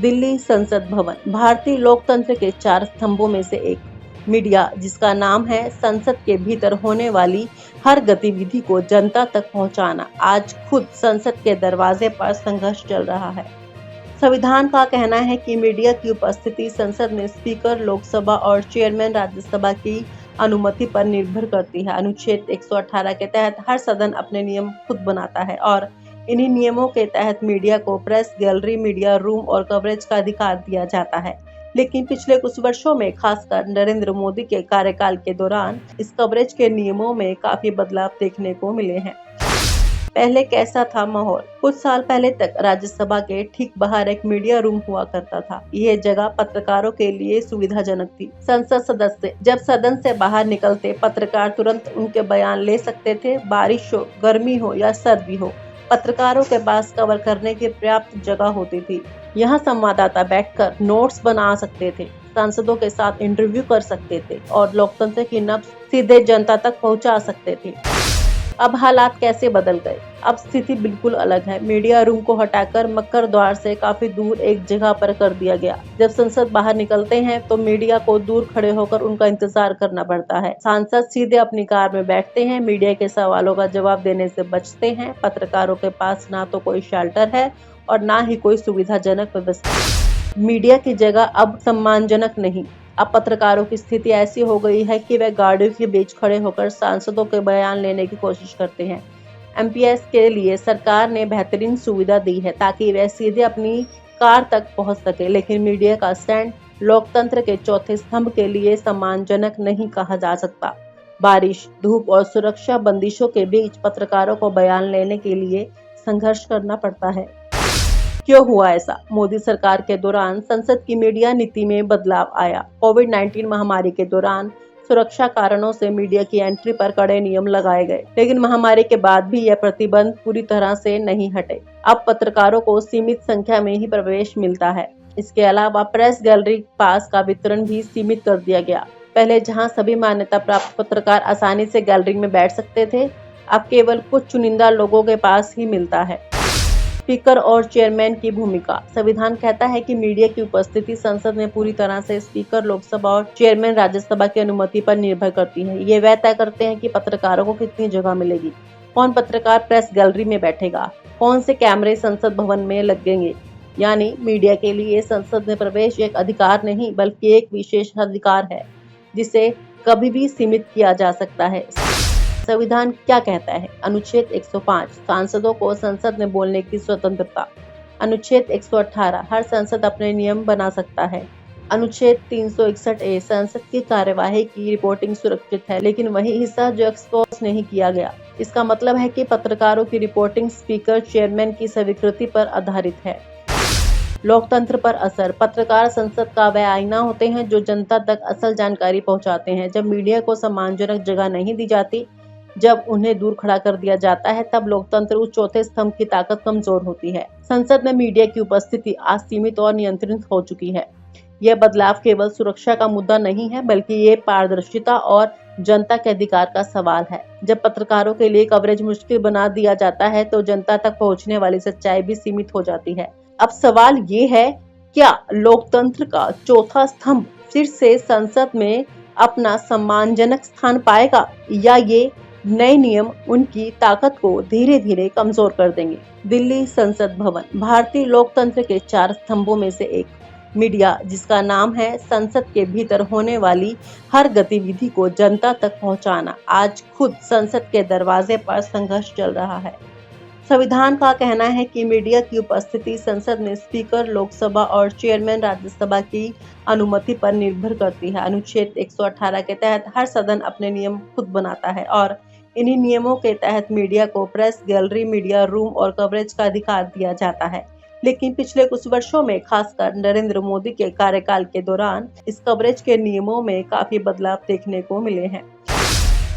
दिल्ली संसद भवन भारतीय लोकतंत्र के 4 स्तंभों में से एक। मीडिया, जिसका नाम है संसद के भीतर होने वाली हर गतिविधि को जनता तक पहुंचाना, आज खुद संसद के दरवाजे पर संघर्ष चल रहा है। संविधान का कहना है कि मीडिया की उपस्थिति संसद में स्पीकर लोकसभा और चेयरमैन राज्यसभा की अनुमति पर निर्भर करती है। अनुच्छेद 118 के तहत हर सदन अपने नियम खुद बनाता है और इन्हीं नियमों के तहत मीडिया को प्रेस गैलरी, मीडिया रूम और कवरेज का अधिकार दिया जाता है। लेकिन पिछले कुछ वर्षों में, खासकर नरेंद्र मोदी के कार्यकाल के दौरान, इस कवरेज के नियमों में काफी बदलाव देखने को मिले हैं। पहले कैसा था माहौल? कुछ साल पहले तक राज्यसभा के ठीक बाहर एक मीडिया रूम हुआ करता था। यह जगह पत्रकारों के लिए सुविधाजनक थी। संसद सदस्य जब सदन से बाहर निकलते, पत्रकार तुरंत उनके बयान ले सकते थे। बारिश हो, गर्मी हो या सर्दी हो, पत्रकारों के पास कवर करने की पर्याप्त जगह होती थी। यहाँ संवाददाता बैठकर नोट्स बना सकते थे, सांसदों के साथ इंटरव्यू कर सकते थे और लोकतंत्र की नब्ज सीधे जनता तक पहुँचा सकते थे। अब हालात कैसे बदल गए? अब स्थिति बिल्कुल अलग है। मीडिया रूम को हटाकर मक्कर द्वार से काफी दूर एक जगह पर कर दिया गया। जब संसद बाहर निकलते हैं तो मीडिया को दूर खड़े होकर उनका इंतजार करना पड़ता है। सांसद सीधे अपनी कार में बैठते हैं, मीडिया के सवालों का जवाब देने से बचते हैं। पत्रकारों के पास ना तो कोई शेल्टर है और ना ही कोई सुविधाजनक व्यवस्था। मीडिया की जगह अब सम्मानजनक नहीं, अब पत्रकारों की स्थिति ऐसी हो गई है कि वे गाड़ियों के बीच खड़े होकर सांसदों के बयान लेने की कोशिश करते हैं। एमपीएस के लिए सरकार ने बेहतरीन सुविधा दी है ताकि वे सीधे अपनी कार तक पहुंच सके। लेकिन मीडिया का स्टैंड लोकतंत्र के चौथे स्तंभ के लिए सम्मानजनक नहीं कहा जा सकता। बारिश, धूप और सुरक्षा बंदिशों के बीच पत्रकारों को बयान लेने के लिए संघर्ष करना पड़ता है। क्यों हुआ ऐसा? मोदी सरकार के दौरान संसद की मीडिया नीति में बदलाव आया। कोविड-19 महामारी के दौरान सुरक्षा कारणों से मीडिया की एंट्री पर कड़े नियम लगाए गए, लेकिन महामारी के बाद भी यह प्रतिबंध पूरी तरह से नहीं हटे। अब पत्रकारों को सीमित संख्या में ही प्रवेश मिलता है। इसके अलावा प्रेस गैलरी पास का वितरण भी सीमित कर दिया गया। पहले जहां सभी मान्यता प्राप्त पत्रकार आसानी से गैलरी में बैठ सकते थे, अब केवल कुछ चुनिंदा लोगों के पास ही मिलता है। स्पीकर और चेयरमैन की भूमिका। संविधान कहता है कि मीडिया की उपस्थिति संसद में पूरी तरह से स्पीकर लोकसभा और चेयरमैन राज्यसभा की अनुमति पर निर्भर करती है। ये वह तय करते हैं कि पत्रकारों को कितनी जगह मिलेगी, कौन पत्रकार प्रेस गैलरी में बैठेगा, कौन से कैमरे संसद भवन में लगेंगे। यानी मीडिया के लिए संसद में प्रवेश एक अधिकार नहीं बल्कि एक विशेष अधिकार है, जिसे कभी भी सीमित किया जा सकता है। संविधान क्या कहता है? अनुच्छेद 105 सांसदों को संसद में बोलने की स्वतंत्रता। अनुच्छेद 118 हर संसद अपने नियम बना सकता है। अनुच्छेद 361A संसद की कार्यवाही की रिपोर्टिंग सुरक्षित है, लेकिन वही हिस्सा जो एक्सपोज नहीं किया गया। इसका मतलब है कि पत्रकारों की रिपोर्टिंग स्पीकर, चेयरमैन की स्वीकृति पर आधारित है। लोकतंत्र पर असर। पत्रकार संसद का वह आईना होते हैं जो जनता तक असल जानकारी पहुंचाते हैं। जब मीडिया को सम्मानजनक जगह नहीं दी जाती, जब उन्हें दूर खड़ा कर दिया जाता है, तब लोकतंत्र उस चौथे स्तंभ की ताकत कमजोर होती है। संसद में मीडिया की उपस्थिति आज सीमित और नियंत्रित हो चुकी है। यह बदलाव केवल सुरक्षा का मुद्दा नहीं है, बल्कि ये पारदर्शिता और जनता के अधिकार का सवाल है। जब पत्रकारों के लिए कवरेज मुश्किल बना दिया जाता है, तो जनता तक पहुंचने वाली सच्चाई भी सीमित हो जाती है। अब सवाल ये है, क्या लोकतंत्र का चौथा स्तंभ फिर से संसद में अपना सम्मानजनक स्थान पाएगा, या ये नए नियम उनकी ताकत को धीरे धीरे कमजोर कर देंगे? दिल्ली संसद भवन भारतीय लोकतंत्र के 4 स्तंभों में से एक। मीडिया, जिसका नाम है संसद के भीतर होने वाली हर गतिविधि को जनता तक पहुंचाना, आज खुद संसद के दरवाजे पर संघर्ष चल रहा है। संविधान का कहना है कि मीडिया की उपस्थिति संसद में स्पीकर लोकसभा और चेयरमैन राज्यसभा की अनुमति पर निर्भर करती है। अनुच्छेद 118 के तहत हर सदन अपने नियम खुद बनाता है और इन्हीं नियमों के तहत मीडिया को प्रेस गैलरी, मीडिया रूम और कवरेज का अधिकार दिया जाता है। लेकिन पिछले कुछ वर्षों में, खासकर नरेंद्र मोदी के कार्यकाल के दौरान, इस कवरेज के नियमों में काफी बदलाव देखने को मिले हैं।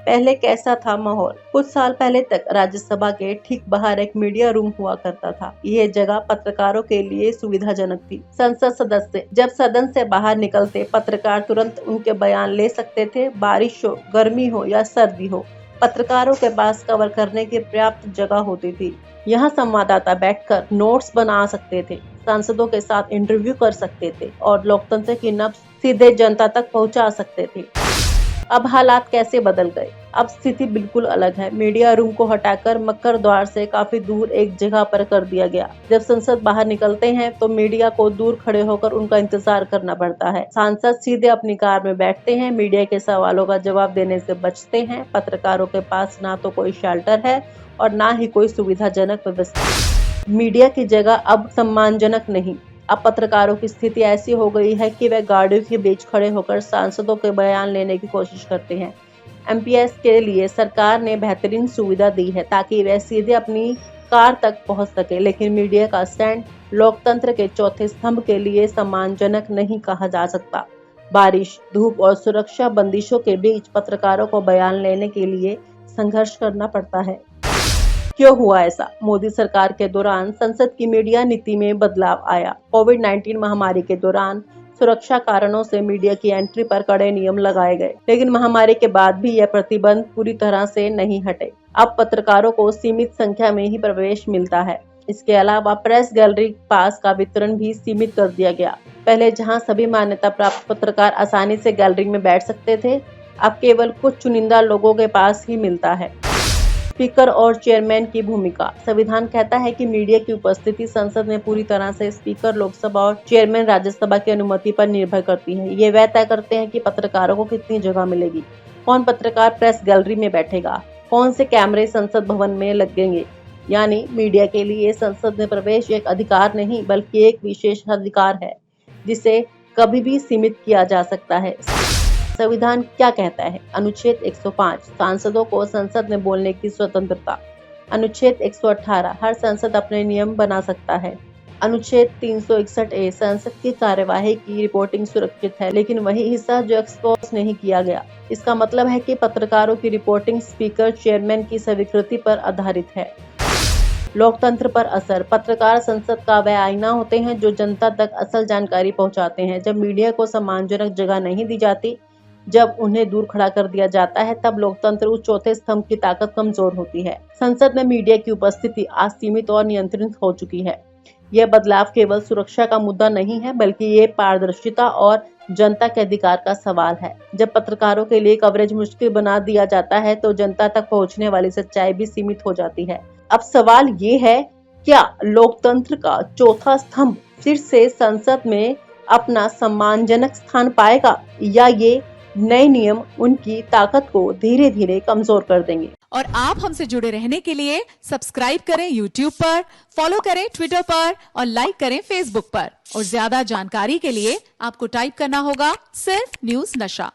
पहले कैसा था माहौल? कुछ साल पहले तक राज्यसभा के ठीक बाहर एक मीडिया रूम हुआ करता था। यह जगह पत्रकारों के लिए सुविधाजनक थी। संसद सदस्य जब सदन से बाहर निकलते, पत्रकार तुरंत उनके बयान ले सकते थे। बारिश हो, गर्मी हो या सर्दी हो, पत्रकारों के पास कवर करने की पर्याप्त जगह होती थी। यहाँ संवाददाता बैठकर नोट्स बना सकते थे, सांसदों के साथ इंटरव्यू कर सकते थे और लोकतंत्र की नब्ज सीधे जनता तक पहुँचा सकते थे। अब हालात कैसे बदल गए? अब स्थिति बिल्कुल अलग है। मीडिया रूम को हटाकर मक्कर द्वार से काफी दूर एक जगह पर कर दिया गया। जब संसद बाहर निकलते हैं तो मीडिया को दूर खड़े होकर उनका इंतजार करना पड़ता है। सांसद सीधे अपनी कार में बैठते हैं, मीडिया के सवालों का जवाब देने से बचते हैं। पत्रकारों के पास ना तो कोई शेल्टर है और ना ही कोई सुविधाजनक व्यवस्था। मीडिया की जगह अब सम्मानजनक नहीं, अब पत्रकारों की स्थिति ऐसी हो गई है कि वे गाड़ियों के बीच खड़े होकर सांसदों के बयान लेने की कोशिश करते हैं। एमपीएस के लिए सरकार ने बेहतरीन सुविधा दी है ताकि वे सीधे अपनी कार तक पहुंच सके, लेकिन मीडिया का स्टैंड लोकतंत्र के चौथे स्तंभ के लिए सम्मानजनक नहीं कहा जा सकता। बारिश, धूप और सुरक्षा बंदिशों के बीच पत्रकारों को बयान लेने के लिए संघर्ष करना पड़ता है। क्यों हुआ ऐसा? मोदी सरकार के दौरान संसद की मीडिया नीति में बदलाव आया। कोविड-19 महामारी के दौरान सुरक्षा कारणों से मीडिया की एंट्री पर कड़े नियम लगाए गए, लेकिन महामारी के बाद भी यह प्रतिबंध पूरी तरह से नहीं हटे। अब पत्रकारों को सीमित संख्या में ही प्रवेश मिलता है। इसके अलावा प्रेस गैलरी पास का वितरण भी सीमित कर दिया गया। पहले जहां सभी मान्यता प्राप्त पत्रकार आसानी से गैलरी में बैठ सकते थे, अब केवल कुछ चुनिंदा लोगों के पास ही मिलता है। स्पीकर और चेयरमैन की भूमिका। संविधान कहता है कि मीडिया की उपस्थिति संसद में पूरी तरह से स्पीकर लोकसभा और चेयरमैन राज्यसभा की अनुमति पर निर्भर करती है। ये वह तय करते हैं कि पत्रकारों को कितनी जगह मिलेगी, कौन पत्रकार प्रेस गैलरी में बैठेगा, कौन से कैमरे संसद भवन में लगेंगे। यानी मीडिया के लिए संसद में प्रवेश एक अधिकार नहीं बल्कि एक विशेष अधिकार है, जिसे कभी भी सीमित किया जा सकता है। संविधान क्या कहता है? अनुच्छेद 105 सांसदों को संसद में बोलने की स्वतंत्रता। अनुच्छेद 118 हर संसद अपने नियम बना सकता है। अनुच्छेद 361A संसद की कार्यवाही की रिपोर्टिंग सुरक्षित है, लेकिन वही हिस्सा जो एक्सपोज नहीं किया गया। इसका मतलब है कि पत्रकारों की रिपोर्टिंग स्पीकर चेयरमैन की स्वीकृति पर आधारित है। लोकतंत्र पर असर। पत्रकार संसद का वह आईना होते हैं जो जनता तक असल जानकारी पहुंचाते हैं। जब मीडिया को सम्मानजनक जगह नहीं दी जाती, जब उन्हें दूर खड़ा कर दिया जाता है, तब लोकतंत्र उस चौथे स्तंभ की ताकत कमजोर होती है। संसद में मीडिया की उपस्थिति आज सीमित और नियंत्रित हो चुकी है। यह बदलाव केवल सुरक्षा का मुद्दा नहीं है, बल्कि ये पारदर्शिता और जनता के अधिकार का सवाल है। जब पत्रकारों के लिए कवरेज मुश्किल बना दिया जाता है, तो जनता तक पहुंचने वाली सच्चाई भी सीमित हो जाती है। अब सवाल ये है, क्या लोकतंत्र का चौथा स्तंभ फिर से संसद में अपना सम्मानजनक स्थान पाएगा, या ये नए नियम उनकी ताकत को धीरे धीरे कमजोर कर देंगे? और आप हमसे जुड़े रहने के लिए सब्सक्राइब करें YouTube पर, फॉलो करें Twitter पर और लाइक करें Facebook पर। और ज्यादा जानकारी के लिए आपको टाइप करना होगा सिर्फ न्यूज नशा।